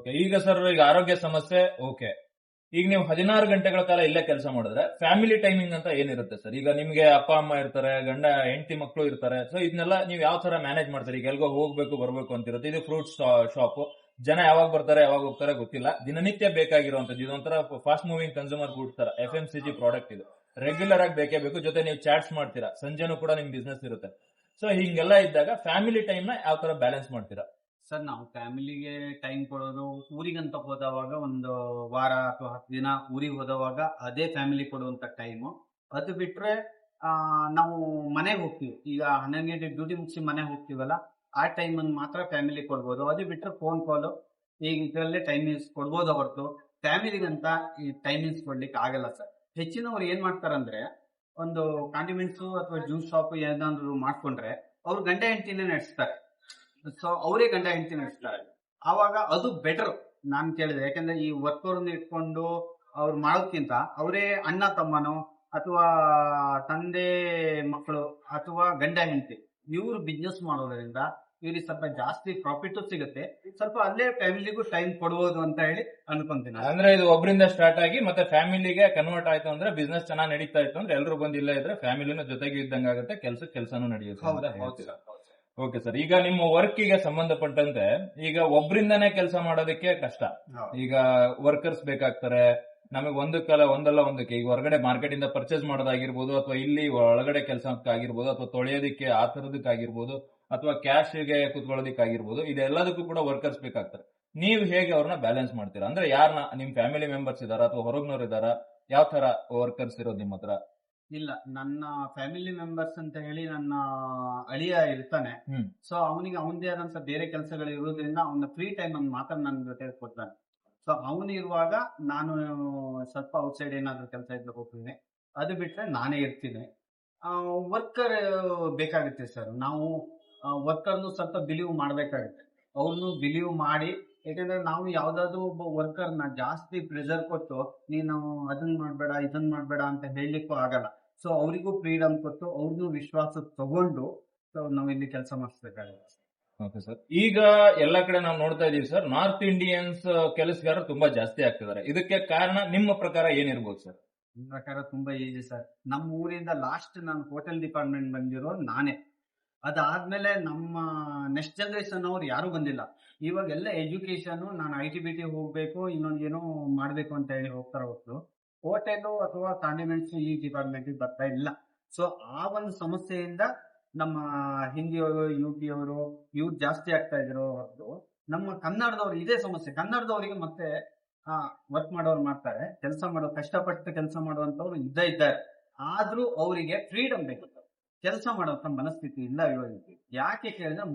Okay. ಈಗ sir, ಈಗ ಆರೋಗ್ಯ ಸಮಸ್ಯೆ ಓಕೆ. ಈಗ ನೀವು 16 ಗಂಟೆಗಳ ಕಾಲ ಇಲ್ಲೇ ಕೆಲಸ ಮಾಡಿದ್ರೆ ಫ್ಯಾಮಿಲಿ ಟೈಮಿಂಗ್ ಅಂತ ಏನಿರುತ್ತೆ ಸರ್? ಈಗ ನಿಮ್ಗೆ ಅಪ್ಪ ಅಮ್ಮ ಇರ್ತಾರೆ, ಗಂಡ ಹೆಂಡತಿ ಮಕ್ಕಳು ಇರ್ತಾರೆ. ಸೊ ಇದನ್ನೆಲ್ಲ ನೀವು ಯಾವ ತರ ಮ್ಯಾನೇಜ್ ಮಾಡ್ತಾರೆ? ಈಗ ಎಲ್ಗೋ ಹೋಗ್ಬೇಕು ಬರ್ಬೇಕು ಅಂತ ಇರುತ್ತೆ. ಇದು ಫ್ರೂಟ್ ಶಾಪ್, ಜನ ಯಾವಾಗ ಬರ್ತಾರೆ ಯಾವಾಗ ಹೋಗ್ತಾರೆ ಗೊತ್ತಿಲ್ಲ. ದಿನನಿತ್ಯ ಬೇಕಾಗಿರುವಂತದ್ದು ಇದೊಂಥರ ಫಾಸ್ಟ್ ಮೂವಿಂಗ್ ಕನ್ಸ್ಯೂಮರ್ ಗೂಡ್ಸ್ ತರ FMCG ಪ್ರಾಡಕ್ಟ್ ಇದು. ರೆಗ್ಯುಲರ್ ಆಗಿ ಬೇಕೇ ಬೇಕು. ಜೊತೆ ನೀವು ಚಾಟ್ಸ್ ಮಾಡ್ತೀರಾ, ಸಂಜೆನೂ ಕೂಡ ನಿಮ್ ಬಿಸ್ನೆಸ್ ಇರುತ್ತೆ. ಸೊ ಹಿಂಗೆಲ್ಲ ಇದ್ದಾಗ ಫ್ಯಾಮಿಲಿ ಟೈಮ್ ನ ಯಾವ ತರ ಬ್ಯಾಲೆನ್ಸ್ ಮಾಡ್ತೀರಾ? ಸರ್, ನಾವು ಫ್ಯಾಮಿಲಿಗೆ ಟೈಮ್ ಕೊಡೋದು ಊರಿಗಂತ ಹೋದವಾಗ ಒಂದು ವಾರ ಅಥವಾ 10 ದಿನ ಊರಿಗೆ ಹೋದವಾಗ ಅದೇ ಫ್ಯಾಮಿಲಿ ಕೊಡುವಂತ ಟೈಮು. ಅದು ಬಿಟ್ರೆ ನಾವು ಮನೆಗೆ ಹೋಗ್ತೀವಿ. ಈಗ 12 ಗಂಟೆ ಡ್ಯೂಟಿ ಮುಗಿಸಿ ಮನೆಗೆ ಹೋಗ್ತೀವಲ್ಲ, ಆ ಟೈಮ್ ಅನ್ನು ಮಾತ್ರ ಫ್ಯಾಮಿಲಿ ಕೊಡ್ಬೋದು. ಅದು ಬಿಟ್ರೆ ಫೋನ್ ಕಾಲು ಈಗ ಇದರಲ್ಲೇ ಟೈಮಿಂಗ್ಸ್ ಕೊಡ್ಬೋದು ಹೊರತು ಫ್ಯಾಮಿಲಿಗಂತ ಈ ಟೈಮಿಂಗ್ಸ್ ಕೊಡ್ಲಿಕ್ಕೆ ಆಗಲ್ಲ ಸರ್. ಹೆಚ್ಚಿನವ್ರು ಏನ್ ಮಾಡ್ತಾರಂದ್ರೆ, ಒಂದು ಕಾಂಡಿಮೆಂಟ್ಸ್ ಅಥವಾ ಜ್ಯೂಸ್ ಶಾಪ್ ಏನಾದ್ರು ಮಾಡ್ಕೊಂಡ್ರೆ ಅವ್ರು ಗಂಡ ಹೆಂಡತಿನೇ ನಡೆಸ್ತಾರೆ. ಸೊ ಅವರೇ ಗಂಡ ಹೆಂಡತಿ ನಡೆಸ್ತಾರೆ. ಆವಾಗ ಅದು ಬೆಟರ್ ನಾನ್ ಕೇಳಿದ್ರೆ. ಯಾಕಂದ್ರೆ ಈ ವರ್ಕರ್ನ ಇಟ್ಕೊಂಡು ಅವ್ರು ಮಾಡೋದ್ಕಿಂತ ಅವರೇ ಅಣ್ಣ ತಮ್ಮನೋ ಅಥವಾ ತಂದೆ ಮಕ್ಕಳು ಅಥವಾ ಗಂಡ ಹೆಂಡತಿ ಇವ್ರು ಬಿಸ್ನೆಸ್ ಮಾಡೋದ್ರಿಂದ ಇವ್ರಿಗೆ ಸ್ವಲ್ಪ ಜಾಸ್ತಿ ಪ್ರಾಫಿಟ್ ಸಿಗುತ್ತೆ. ಸ್ವಲ್ಪ ಅಲ್ಲೇ ಫ್ಯಾಮಿಲಿಗೂ ಟೈಮ್ ಕೊಡ್ಬೋದು ಅಂತ ಹೇಳಿ ಅನ್ಕೊಂತೀನಿ. ಅಂದ್ರೆ ಇದು ಒಬ್ಬರಿಂದ ಸ್ಟಾರ್ಟ್ ಆಗಿ ಮತ್ತೆ ಫ್ಯಾಮಿಲಿಗೆ ಕನ್ವರ್ಟ್ ಆಯ್ತು ಅಂದ್ರೆ, ಬಿಸ್ನೆಸ್ ಚೆನ್ನಾಗಿ ನಡೀತಾ ಇತ್ತು ಅಂದ್ರೆ ಎಲ್ಲರೂ ಬಂದು ಇಲ್ಲೇ ಇದ್ರೆ ಫ್ಯಾಮಿಲಿನ ಜೊತೆಗೆ ಇದ್ದಂಗೆ ಆಗುತ್ತೆ, ಕೆಲಸನೂ ನಡೆಯುತ್ತೆ. ಓಕೆ ಸರ್, ಈಗ ನಿಮ್ಮ ವರ್ಕ್ ಗೆ ಸಂಬಂಧಪಟ್ಟಂತೆ ಈಗ ಒಬ್ಬರಿಂದಾನೇ ಕೆಲಸ ಮಾಡೋದಕ್ಕೆ ಕಷ್ಟ. ಈಗ ವರ್ಕರ್ಸ್ ಬೇಕಾಗ್ತಾರೆ ನಮಗೆ. ಒಂದಲ್ಲ ಒಂದಕ್ಕೆ ಈಗ ಹೊರಗಡೆ ಮಾರ್ಕೆಟ್ ಇಂದ ಪರ್ಚೇಸ್ ಮಾಡೋದಾಗಿರ್ಬೋದು, ಅಥವಾ ಇಲ್ಲಿ ಒಳಗಡೆ ಕೆಲಸಕ್ಕಾಗಿರ್ಬೋದು, ಅಥವಾ ತೊಳೆಯೋದಕ್ಕೆ ಆ ತರದಕ್ಕಾಗಿರ್ಬೋದು, ಅಥವಾ ಕ್ಯಾಶ್ ಗೆ ಕುತ್ಕೊಳ್ಳೋದಕ್ಕಾಗಿರ್ಬೋದು, ಇದೆಲ್ಲದಕ್ಕೂ ಕೂಡ ವರ್ಕರ್ಸ್ ಬೇಕಾಗ್ತಾರೆ. ನೀವು ಹೇಗೆ ಅವ್ರನ್ನ ಬ್ಯಾಲೆನ್ಸ್ ಮಾಡ್ತೀರಾ? ಅಂದ್ರೆ ಯಾರನ್ನ, ನಿಮ್ ಫ್ಯಾಮಿಲಿ ಮೆಂಬರ್ಸ್ ಇದಾರ ಅಥವಾ ಹೊರಗ್ನವ್ರು ಇದಾರ? ಯಾವ ತರ ವರ್ಕರ್ಸ್ ಇರೋದು ನಿಮ್ಮ ಹತ್ರ? ಇಲ್ಲ, ನನ್ನ ಫ್ಯಾಮಿಲಿ ಮೆಂಬರ್ಸ್ ಅಂತ ಹೇಳಿ ನನ್ನ ಅಳಿಯ ಇರ್ತಾನೆ. ಸೊ ಅವನಿಗೆ ಅವನದೇ ಆದಂತ ಬೇರೆ ಕೆಲಸಗಳು ಇರೋದ್ರಿಂದ ಅವನ ಫ್ರೀ ಟೈಮ್ ಅನ್ನು ಮಾತ್ರ ನನ್ನ ಜೊತೆ ಕೊಡ್ತಾನೆ. ಸೊ ಅವನು ಇರುವಾಗ ನಾನು ಸ್ವಲ್ಪ ಔಟ್ಸೈಡ್ ಏನಾದ್ರು ಕೆಲಸ ಇದ್ರೆ ಹೋಗ್ತೀನಿ. ಅದು ಬಿಟ್ರೆ ನಾನೇ ಇರ್ತೀನಿ. ವರ್ಕರ್ ಬೇಕಾಗುತ್ತೆ ಸರ್. ನಾವು ವರ್ಕರ್ನು ಸ್ವಲ್ಪ ಬಿಲೀವ್ ಮಾಡ್ಬೇಕಾಗುತ್ತೆ. ಅವ್ರನ್ನು ಬಿಲೀವ್ ಮಾಡಿ, ಯಾಕಂದ್ರೆ ನಾವು ಯಾವ್ದಾದ್ರು ಒಬ್ಬ ವರ್ಕರ್ನ ಜಾಸ್ತಿ ಪ್ರೆಷರ್ ಕೊಟ್ಟು ನೀನು ಅದನ್ನ ಮಾಡ್ಬೇಡ ಇದನ್ನ ಮಾಡ್ಬೇಡ ಅಂತ ಹೇಳಲಿಕ್ಕೂ ಆಗಲ್ಲ. ಸೊ ಅವರಿಗೂ ಫ್ರೀಡಮ್ ಕೊಟ್ಟು ಅವ್ರನ್ನೂ ವಿಶ್ವಾಸ ತಗೊಂಡು ನಾವು ಇಲ್ಲಿ ಕೆಲಸ ಮಾಡಿಸ್ಬೇಕಾಗುತ್ತೆ. ಓಕೆ ಸರ್, ಈಗ ಎಲ್ಲ ಕಡೆ ನಾವು ನೋಡ್ತಾ ಇದೀವಿ ಸರ್, ನಾರ್ತ್ ಇಂಡಿಯನ್ಸ್ ಕೆಲಸಗಾರರು ತುಂಬಾ ಜಾಸ್ತಿ ಆಗ್ತಿದ್ದಾರೆ. ಇದಕ್ಕೆ ಕಾರಣ ನಿಮ್ಮ ಪ್ರಕಾರ ಏನಿರ್ಬೋದು ಸರ್? ನನ್ನ ಪ್ರಕಾರ ತುಂಬಾ ಈಸಿ ಸರ್. ನಮ್ಮ ಊರಿಂದ ಲಾಸ್ಟ್ ನಾನು ಹೋಟೆಲ್ ಡಿಪಾರ್ಟ್ಮೆಂಟ್ ಬಂದಿರೋ ನಾನೇ. ಅದಾದ್ಮೇಲೆ ನಮ್ಮ ನೆಕ್ಸ್ಟ್ ಜನರೇಷನ್ ಅವ್ರು ಯಾರು ಬಂದಿಲ್ಲ. ಇವಾಗ ಎಲ್ಲ ಎಜುಕೇಶನ್ ನಾನು IT-BT ಹೋಗ್ಬೇಕು, ಇನ್ನೊಂದು ಏನೋ ಮಾಡ್ಬೇಕು ಅಂತ ಹೇಳಿ ಹೋಗ್ತಾರ ಹೊತ್ತು ಹೋಟೆಲ್ ಅಥವಾ ಕಾಂಡಿಮೆಂಟ್ಸ್ ಈ ಡಿಪಾರ್ಟ್ಮೆಂಟ್ ಬರ್ತಾ ಇಲ್ಲ. ಸೊ ಆ ಒಂದು ಸಮಸ್ಯೆಯಿಂದ ನಮ್ಮ ಹಿಂದಿಯವರು UP ಅವರು ಇವ್ರು ಜಾಸ್ತಿ ಆಗ್ತಾ ಇದ್ರು ಹೊರತು ನಮ್ಮ ಕನ್ನಡದವ್ರು ಇದೇ ಸಮಸ್ಯೆ. ಕನ್ನಡದವರಿಗೆ ಮತ್ತೆ ವರ್ಕ್ ಮಾಡೋರು ಮಾಡ್ತಾರೆ, ಕೆಲಸ ಮಾಡೋ ಕಷ್ಟಪಟ್ಟು ಕೆಲಸ ಮಾಡುವಂತವ್ರು ಇದ್ದಾರೆ. ಆದ್ರೂ ಅವರಿಗೆ ಫ್ರೀಡಮ್ ಬೇಕು, ಕೆಲಸ ಮಾಡುವಂತ ಮನಸ್ಥಿತಿ ಇಲ್ಲ ಇವಾಗ. ಯಾಕೆ ಕೇಳಿದ್ರೆ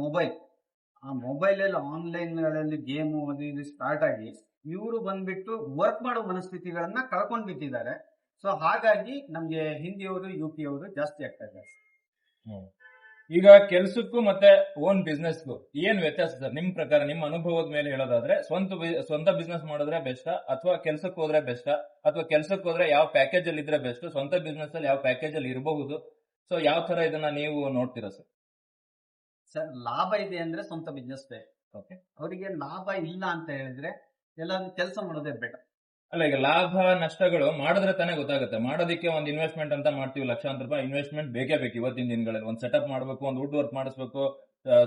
ಆ ಮೊಬೈಲ್ ಅಲ್ಲಿ ಆನ್ಲೈನ್ ಗಳಲ್ಲಿ ಗೇಮ್ ಅದು ಇದು ಸ್ಟಾರ್ಟ್ ಆಗಿ ಇವರು ಬಂದ್ಬಿಟ್ಟು ವರ್ಕ್ ಮಾಡೋ ಮನಸ್ಥಿತಿಗಳನ್ನ ಕಳ್ಕೊಂಡ್ ಬಿಟ್ಟಿದ್ದಾರೆ. ಸೊ ಹಾಗಾಗಿ ನಮ್ಗೆ ಹಿಂದಿಯವರು UP ಅವರು ಜಾಸ್ತಿ ಆಗ್ತಾ ಇದ್ದಾರೆ. ಈಗ ಕೆಲ್ಸಕ್ಕೂ ಮತ್ತೆ ಓನ್ ಬಿಸ್ನೆಸ್ಗೂ ಏನ್ ವ್ಯತ್ಯಾಸ ಸರ್ ನಿಮ್ ಪ್ರಕಾರ? ನಿಮ್ಮ ಅನುಭವದ ಮೇಲೆ ಹೇಳೋದಾದ್ರೆ, ಸ್ವಂತ ಬಿಸ್ನೆಸ್ ಮಾಡಿದ್ರೆ ಬೆಸ್ಟ್ ಅಥವಾ ಕೆಲ್ಸಕ್ಕೆ ಹೋದ್ರೆ ಬೆಸ್ಟ್, ಅಥವಾ ಕೆಲ್ಸಕ್ಕೆ ಹೋದ್ರೆ ಯಾವ ಪ್ಯಾಕೇಜ್ ಅಲ್ಲಿ ಇದ್ರೆ ಬೆಸ್ಟ್, ಸ್ವಂತ ಬಿಸ್ನೆಸ್ ಅಲ್ಲಿ ಯಾವ ಪ್ಯಾಕೇಜ್ ಅಲ್ಲಿ ಇರಬಹುದು? ಸೊ ಯಾವ ತರ ಇದನ್ನ ನೀವು ನೋಡ್ತೀರಾ ಸರ್? ಸರ್, ಲಾಭ ಇದೆ ಅಂದ್ರೆ ಸ್ವಂತ ಬಿಸ್ನೆಸ್ ಬೇಕು. ಓಕೆ, ಅವರಿಗೆ ಲಾಭ ಇಲ್ಲ ಅಂತ ಹೇಳಿದ್ರೆ ಎಲ್ಲಾದ್ರೂ ಕೆಲಸ ಮಾಡೋದೇ ಬೆಟರ್. ಅಲ್ಲ, ಈಗ ಲಾಭ ನಷ್ಟಗಳು ಮಾಡಿದ್ರೆ ತಾನೇ ಗೊತ್ತಾಗುತ್ತೆ. ಮಾಡೋದಕ್ಕೆ ಒಂದು ಇನ್ವೆಸ್ಟ್ಮೆಂಟ್ ಅಂತ ಮಾಡ್ತೀವಿ, ಲಕ್ಷಾಂತರ ರೂಪಾಯಿ ಇನ್ವೆಸ್ಟ್ಮೆಂಟ್ ಬೇಕೇ ಬೇಕು ಇವತ್ತಿನ ದಿನಗಳಲ್ಲಿ. ಒಂದು ಸೆಟಪ್ ಮಾಡಬೇಕು, ಒಂದು ವುಡ್ ವರ್ಕ್ ಮಾಡಿಸ್ಬೇಕು,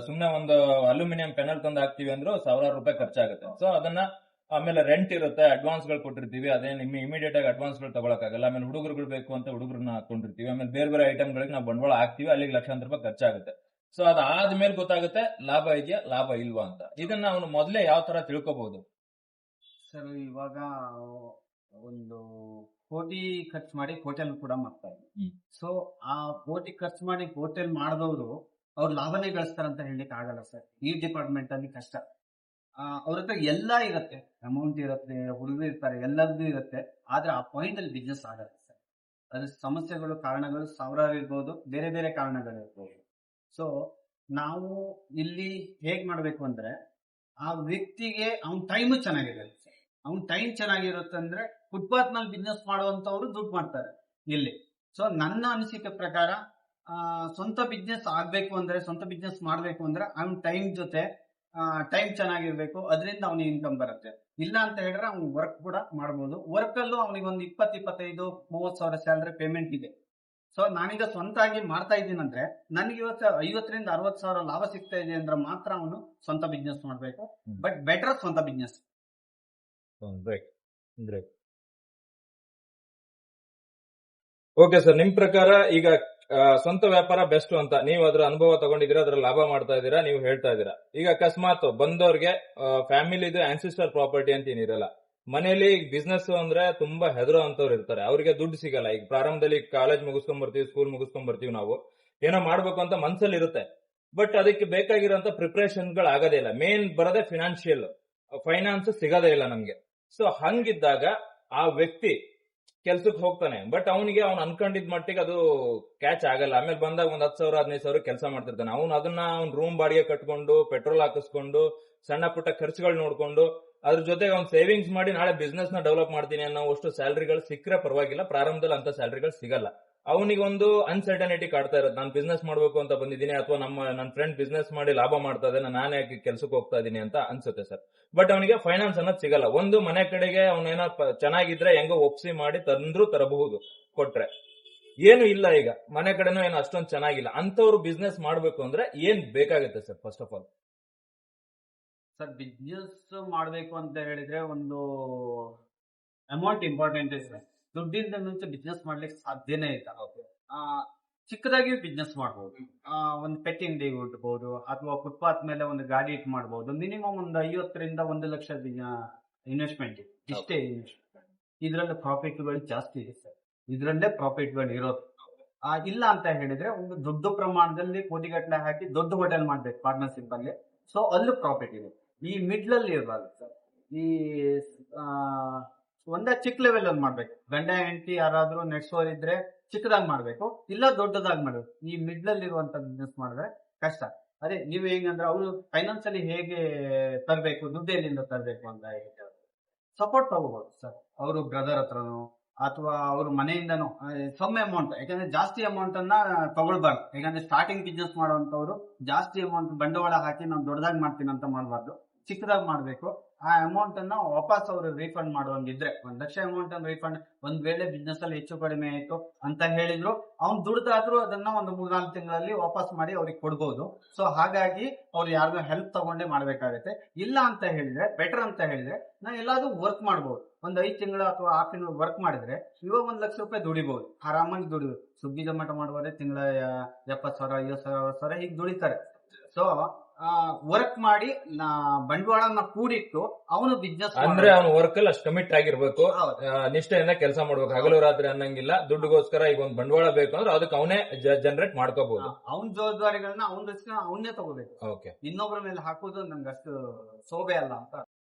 ಸುಮ್ನೆ ಒಂದು ಅಲ್ಯೂಮಿನಿಯಂ ಪೆನಲ್ ತಂದು ಹಾಕ್ತಿವಿ ಅಂದ್ರೂ ಸಾವಿರಾರು ರೂಪಾಯಿ ಖರ್ಚಾಗುತ್ತೆ. ಸೊ ಅದನ್ನ ಆಮೇಲೆ ರೆಂಟ್ ಇರುತ್ತೆ, ಅಡ್ವಾನ್ಸ್ ಗಳು ಕೊಟ್ಟಿರ್ತೀವಿ, ಅದೇ ನಿಮ್ಗೆ ಇಮಿಡಿಯೇಟ್ ಆಗಿ ಅಡ್ವಾನ್ಸ್ ಗಳು ತಗೊಳಕ್ಕಾಗಲ್ಲ. ಆಮೇಲೆ ಹುಡುಗರುಗಳು ಬೇಕು ಅಂತ ಹುಡುಗರನ್ನ ಹಾಕೊಂಡಿರ್ತೀವಿ, ಆಮೇಲೆ ಬೇರೆ ಬೇರೆ ಐಟಮ್ ಗಳಿಗೆ ನಾವು ಬಂಡವಾಳ ಹಾಕ್ತಿವಿ, ಅಲ್ಲಿಗೆ ಲಕ್ಷಾಂತರ ರೂಪಾಯಿ ಖರ್ಚಾಗುತ್ತೆ. ಸೊ ಅದಾದ್ಮೇಲೆ ಗೊತ್ತಾಗುತ್ತೆ ಲಾಭ ಇದೆಯಾ ಲಾಭ ಇಲ್ವಾ ಅಂತ. ಇದನ್ನ ಅವನು ಮೊದಲೇ ಯಾವ ತರ ತಿಳ್ಕೋಬಹುದು ಸರ್? ಇವಾಗ ಒಂದು ಕೋಟಿ ಖರ್ಚು ಮಾಡಿ ಹೋಟೆಲ್ ಕೂಡ ಮಾಡ್ತಾರೆ. ಸೊ ಆ ಕೋಟಿ ಖರ್ಚು ಮಾಡಿ ಹೋಟೆಲ್ ಮಾಡಿದವರು ಅವ್ರು ಲಾಭನೇ ಗಳಿಸ್ತಾರಂತ ಹೇಳಲಿಕ್ಕೆ ಆಗಲ್ಲ ಸರ್. ಈ ಡಿಪಾರ್ಟ್ಮೆಂಟ್ ಅಲ್ಲಿ ಕಷ್ಟ. ಅವ್ರ ಹತ್ರ ಎಲ್ಲ ಇರುತ್ತೆ, ಅಮೌಂಟ್ ಇರುತ್ತೆ, ಹುಡುಗರು ಇರ್ತಾರೆ, ಎಲ್ಲದೂ ಇರುತ್ತೆ. ಆದ್ರೆ ಆ ಪಾಯಿಂಟ್ ಅಲ್ಲಿ ಬಿಸ್ನೆಸ್ ಆಗಲ್ಲ ಸರ್. ಅದ್ರ ಸಮಸ್ಯೆಗಳು, ಕಾರಣಗಳು ಸಾವಿರಾರು ಇರ್ಬೋದು, ಬೇರೆ ಬೇರೆ ಕಾರಣಗಳು ಇರ್ಬೋದು. ಸೊ ನಾವು ಇಲ್ಲಿ ಹೇಗ್ ಮಾಡ್ಬೇಕು ಅಂದ್ರೆ, ಆ ವ್ಯಕ್ತಿಗೆ ಅವನ ಟೈಮ್ ಚೆನ್ನಾಗಿರುತ್ತೆ. ಅವ್ನ ಟೈಮ್ ಚೆನ್ನಾಗಿರುತ್ತೆ ಅಂದ್ರೆ ಫುಟ್ಪಾತ್ ನಲ್ಲಿ ಬಿಸ್ನೆಸ್ ಮಾಡುವಂತವ್ರು ದುಡ್ಡು ಮಾಡ್ತಾರೆ ಇಲ್ಲಿ. ಸೊ ನನ್ನ ಅನಿಸಿಕೆ ಪ್ರಕಾರ ಸ್ವಂತ ಬಿಸ್ನೆಸ್ ಆಗ್ಬೇಕು ಅಂದ್ರೆ, ಸ್ವಂತ ಬಿಸ್ನೆಸ್ ಮಾಡ್ಬೇಕು ಅಂದ್ರೆ ಅವ್ನ ಟೈಮ್ ಜೊತೆ ಟೈಮ್ ಚೆನ್ನಾಗಿರ್ಬೇಕು, ಅದರಿಂದ ಅವನಿಗೆ ಇನ್ಕಮ್ ಬರುತ್ತೆ. ಇಲ್ಲ ಅಂತ ಹೇಳಿದ್ರೆ ಅವ್ನು ವರ್ಕ್ ಕೂಡ ಮಾಡ್ಬೋದು. ವರ್ಕ್ ಅಲ್ಲೂ ಅವನಿಗೆ ಒಂದು 20-25-30 ಸಾವಿರ ಸ್ಯಾಲರಿ ಪೇಮೆಂಟ್ ಇದೆ. ಸೊ ನಾನೀಗ ಸ್ವಂತಾಗಿ ಮಾಡ್ತಾ ಇದ್ದೀನಿ ಅಂದ್ರೆ ನನಗೆ ಇವತ್ತು 50-60 ಸಾವಿರ ಲಾಭ ಸಿಗ್ತಾ ಇದೆ ಅಂದ್ರೆ ಮಾತ್ರ ಅವನು ಸ್ವಂತ ಬಿಸ್ನೆಸ್ ಮಾಡ್ಬೇಕು. ಬಟ್ ಬೆಟರ್ ಸ್ವಂತ ಬಿಸ್ನೆಸ್. ಓಕೆ ಸರ್, ನಿಮ್ ಪ್ರಕಾರ ಈಗ ಸ್ವಂತ ವ್ಯಾಪಾರ ಬೆಸ್ಟ್ ಅಂತ ನೀವು ಅದ್ರ ಅನುಭವ ತಗೊಂಡಿದ್ದೀರಾ, ಅದ್ರ ಲಾಭ ಮಾಡ್ತಾ ಇದ್ದೀರಾ, ನೀವು ಹೇಳ್ತಾ ಇದ್ದೀರಾ. ಈಗ ಅಕಸ್ಮಾತ್ ಬಂದವ್ರಿಗೆ ಫ್ಯಾಮಿಲಿದು ಆನ್ಸಿಸ್ಟರ್ ಪ್ರಾಪರ್ಟಿ ಅಂತ ಏನಿರಲ್ಲ, ಮನೇಲಿ ಬಿಸ್ನೆಸ್ ಅಂದ್ರೆ ತುಂಬಾ ಹೆದರೋ ಅಂತವ್ರು ಇರ್ತಾರೆ, ಅವ್ರಿಗೆ ದುಡ್ಡು ಸಿಗಲ್ಲ. ಈಗ ಪ್ರಾರಂಭದಲ್ಲಿ ಕಾಲೇಜ್ ಮುಗಿಸ್ಕೊಂಡ್ ಬರ್ತೀವಿ, ಸ್ಕೂಲ್ ಮುಗಿಸ್ಕೊಂಡ್ ಬರ್ತೀವಿ, ನಾವು ಏನೋ ಮಾಡ್ಬೇಕು ಅಂತ ಮನ್ಸಲ್ಲಿ ಇರುತ್ತೆ. ಬಟ್ ಅದಕ್ಕೆ ಬೇಕಾಗಿರೋಂತ ಪ್ರಿಪರೇಷನ್ ಗಳು ಆಗೋದೇ ಇಲ್ಲ. ಮೇನ್ ಬರೋದೇ ಫೈನಾನ್ಸ್ ಸಿಗೋದೇ ಇಲ್ಲ ನಮ್ಗೆ. ಸೊ ಹಂಗಿದ್ದಾಗ ಆ ವ್ಯಕ್ತಿ ಕೆಲ್ಸಕ್ಕೆ ಹೋಗ್ತಾನೆ, ಬಟ್ ಅವನಿಗೆ ಅವ್ನು ಅನ್ಕೊಂಡಿದ್ ಮಟ್ಟಿಗೆ ಅದು ಕ್ಯಾಚ್ ಆಗಲ್ಲ. ಆಮೇಲೆ ಬಂದಾಗ ಒಂದ್ 10,000-15,000 ಕೆಲಸ ಮಾಡ್ತಿರ್ತಾನೆ. ಅದನ್ನ ಅವ್ನ್ ರೂಮ್ ಬಾಡಿಗೆ ಕಟ್ಕೊಂಡು, ಪೆಟ್ರೋಲ್ ಹಾಕಿಸ್ಕೊಂಡು, ಸಣ್ಣ ಪುಟ್ಟ ಖರ್ಚುಗಳು ನೋಡ್ಕೊಂಡು, ಅದ್ರ ಜೊತೆಗೆ ಅವ್ನು ಸೇವಿಂಗ್ಸ್ ಮಾಡಿ ನಾಳೆ ಬಿಸ್ನೆಸ್ ನ ಡೆವಲಪ್ ಮಾಡ್ತೀನಿ ಅನ್ನೋ ಅಷ್ಟು ಸ್ಯಾಲರಿಗಳು ಸಿಕ್ಕರೆ ಪರವಾಗಿಲ್ಲ. ಪ್ರಾರಂಭದಲ್ಲಿ ಅಂತ ಸ್ಯಾಲರಿಗಳು ಸಿಗಲ್ಲ. ಅವನಿಗೆ ಒಂದು ಅನ್ಸರ್ಟನಿಟಿ ಕಾಡ್ತಾ ಇರುತ್ತೆ, ನಾನು ಬಿಸ್ನೆಸ್ ಮಾಡ್ಬೇಕು ಅಂತ ಬಂದಿದ್ದೀನಿ, ಅಥವಾ ನನ್ನ ಫ್ರೆಂಡ್ ಬಿಸ್ನೆಸ್ ಮಾಡಿ ಲಾಭ ಮಾಡ್ತಾ ಇದ್ದಾನೆ, ನಾನು ಯಾಕೆ ಕೆಲ್ಸಕ್ಕೆ ಹೋಗ್ತಾ ಇದೀನಿ ಅಂತ ಅನ್ಸುತ್ತೆ ಸರ್. ಬಟ್ ಅವನಿಗೆ ಫೈನಾನ್ಸ್ ಅನ್ನೋದು ಸಿಗಲ್ಲ. ಒಂದು ಮನೆ ಕಡೆಗೆ ಅವನೇನೋ ಚೆನ್ನಾಗಿದ್ರೆ ಹೆಂಗೋ ಒಪ್ಸಿ ಮಾಡಿ ತರಬಹುದು ಕೊಟ್ರೆ, ಏನು ಇಲ್ಲ. ಈಗ ಮನೆ ಕಡೆನೂ ಏನು ಅಷ್ಟೊಂದು ಚೆನ್ನಾಗಿಲ್ಲ. ಅಂತವ್ರು ಬಿಸ್ನೆಸ್ ಮಾಡ್ಬೇಕು ಅಂದ್ರೆ ಏನ್ ಬೇಕಾಗುತ್ತೆ sir? First of all sir, business ಮಾಡಬೇಕು ಅಂತ ಹೇಳಿದ್ರೆ ಒಂದು ಅಮೌಂಟ್ ಇಂಪಾರ್ಟೆಂಟ್ ಇದೆ. ದುಡ್ಡಿಂದ ಮುಂಚೆ ಬಿಸ್ನೆಸ್ ಮಾಡ್ಲಿಕ್ಕೆ ಸಾಧ್ಯನೇ ಇಲ್ಲ. ಚಿಕ್ಕದಾಗಿ ಬಿಸ್ನೆಸ್ ಮಾಡ್ಬೋದು. ಒಂದು ಪೆಟ್ ಅಂಗಡಿ ಇಟ್ಬೋದು, ಅಥವಾ ಫುಟ್ಪಾತ್ ಮೇಲೆ ಒಂದು ಗಾಡಿ ಇಟ್ ಮಾಡ್ಬೋದು. ಮಿನಿಮಮ್ ಒಂದು 50,000-1 ಲಕ್ಷ ಇನ್ವೆಸ್ಟ್ಮೆಂಟ್ ಇಷ್ಟೇ. ಇದ್ರಲ್ಲಿ ಪ್ರಾಫಿಟ್ಗಳು ಜಾಸ್ತಿ ಇದೆ ಸರ್, ಇದ್ರಲ್ಲೇ ಪ್ರಾಫಿಟ್ಗಳು ಇರೋದು. ಇಲ್ಲ ಅಂತ ಹೇಳಿದ್ರೆ ಒಂದು ದೊಡ್ಡ ಪ್ರಮಾಣದಲ್ಲಿ ಕೋಟಿಗಟ್ಟಲೆ ಹಾಕಿ ದೊಡ್ಡ ಹೋಟೆಲ್ ಮಾಡ್ಬೇಕು ಪಾರ್ಟ್ನರ್ಶಿಪ್ ಅಲ್ಲಿ. ಸೊ ಅಲ್ಲೂ ಪ್ರಾಫಿಟ್ ಇದೆ. ಈ ಮಿಡ್ಲ್ ಅಲ್ಲಿ ಇರಬಾರ್ದು ಸರ್. ಈ ಒಂದೇ ಚಿಕ್ಕ ಲೆವೆಲ್ ಅಲ್ಲಿ ಮಾಡ್ಬೇಕು. ಗಂಡ ಹೆಂಡತಿ ಯಾರಾದ್ರೂ ನೆಟ್ಸೋರ್ ಇದ್ರೆ ಚಿಕ್ಕದಾಗಿ ಮಾಡ್ಬೇಕು, ಇಲ್ಲ ದೊಡ್ಡದಾಗಿ ಮಾಡ್ಬೇಕು. ಈ ಮಿಡ್ಲ್ ಅಲ್ಲಿ ಇರುವಂತ ಬಿಸ್ನೆಸ್ ಮಾಡಿದ್ರೆ ಕಷ್ಟ. ಅದೇ ನೀವು ಹೆಂಗಂದ್ರೆ ಅವರು ಫೈನಾನ್ಸಿಯಲಿ ಹೇಗೆ ತರಬೇಕು, ದುಡ್ಡು ಎಲ್ಲಿಂದ ತರಬೇಕು ಅಂತ ಸಪೋರ್ಟ್ ತಗೋಬಹುದು ಸರ್. ಅವರು ಬ್ರದರ್ ಹತ್ರನೋ ಅಥವಾ ಅವ್ರ ಮನೆಯಿಂದನೋ ಸಮ್ ಅಮೌಂಟ್, ಯಾಕಂದ್ರೆ ಜಾಸ್ತಿ ಅಮೌಂಟ್ ಅನ್ನ ತಗೊಳ್ಬಾರ್ದು. ಯಾಕಂದ್ರೆ ಸ್ಟಾರ್ಟಿಂಗ್ ಬಿಸ್ನೆಸ್ ಮಾಡುವಂತವ್ರು ಜಾಸ್ತಿ ಅಮೌಂಟ್ ಬಂಡವಾಳ ಹಾಕಿ ನಾವು ದೊಡ್ಡದಾಗಿ ಮಾಡ್ತೀನಿ ಅಂತ ಮಾಡಬಾರ್ದು, ಚಿಕ್ಕದಾಗಿ ಮಾಡ್ಬೇಕು. ಆ ಅಮೌಂಟ್ ಅನ್ನ ವಾಪಸ್ ಅವರು ರೀಫಂಡ್ ಮಾಡುವಂಗಿದ್ರೆ 1 ಲಕ್ಷ ಅಮೌಂಟ್ ಅನ್ನು ರೀಫಂಡ್, ಒಂದ್ ವೇಳೆ ಬಿಸ್ನೆಸ್ ಅಲ್ಲಿ ಹೆಚ್ಚು ಕಡಿಮೆ ಆಯ್ತು ಅಂತ ಹೇಳಿದ್ರು ಅವ್ನು ದುಡ್ದಾದ್ರೂ ಅದನ್ನ ಒಂದು 3-4 ತಿಂಗಳಲ್ಲಿ ವಾಪಸ್ ಮಾಡಿ ಅವ್ರಿಗೆ ಕೊಡ್ಬೋದು. ಸೊ ಹಾಗಾಗಿ ಅವ್ರು ಯಾರಿಗೂ ಹೆಲ್ಪ್ ತಗೊಂಡೇ ಮಾಡ್ಬೇಕಾಗತ್ತೆ. ಇಲ್ಲ ಅಂತ ಹೇಳಿದ್ರೆ ಬೆಟರ್ ಅಂತ ಹೇಳಿದ್ರೆ ನಾವು ಎಲ್ಲಾದ್ರೂ ವರ್ಕ್ ಮಾಡ್ಬೋದು. ಒಂದ್ 5 ತಿಂಗಳು ಅಥವಾ 6 ತಿಂಗಳು ವರ್ಕ್ ಮಾಡಿದ್ರೆ ಇವಾಗ 1 ಲಕ್ಷ ರೂಪಾಯಿ ದುಡಿಬಹುದು, ಆರಾಮಾಗಿ ದುಡಿಬಹುದು. ಸ್ವಿಗ್ಗಿ ಜೊಮ್ಯಾಟೊ ಮಾಡುವವರೇ ತಿಂಗಳ 70,000, 50,000 ಹೀಗೆ ದುಡಿತಾರೆ. ಸೊ ವರ್ಕ್ ಮಾಡಿ ಬಂಡವಾಳನ ಕೂಡಿಟ್ಟು ಅವನು ಬಿಸ್ನೆಸ್ ಅಂದ್ರೆ ಅವನು ವರ್ಕ್ ಅಲ್ಲಿ ಅಷ್ಟು ಕಮಿಟ್ ಆಗಿರ್ಬೇಕು, ನಿಷ್ಠೆಯಿಂದ ಕೆಲಸ ಮಾಡ್ಬೇಕು, ಹಗಲು ರಾತ್ರಿ ಅನ್ನಂಗಿಲ್ಲ. ದುಡ್ಡುಗೋಸ್ಕರ ಈಗ ಒಂದು ಬಂಡವಾಳ ಬೇಕು ಅಂದ್ರೆ ಅದಕ್ಕೆ ಅವನೇ ಜನರೇಟ್ ಮಾಡ್ಕೋಬಹುದು. ಅವನ ಜವಾಬ್ದಾರಿಗಳನ್ನ ಅವನ್ನೇ ತಗೋಬೇಕು. ಇನ್ನೊಬ್ಬರ ಮೇಲೆ ಹಾಕೋದು ನನ್ಗೆ ಅಷ್ಟು ಶೋಭೆ ಅಲ್ಲ ಅಂತ.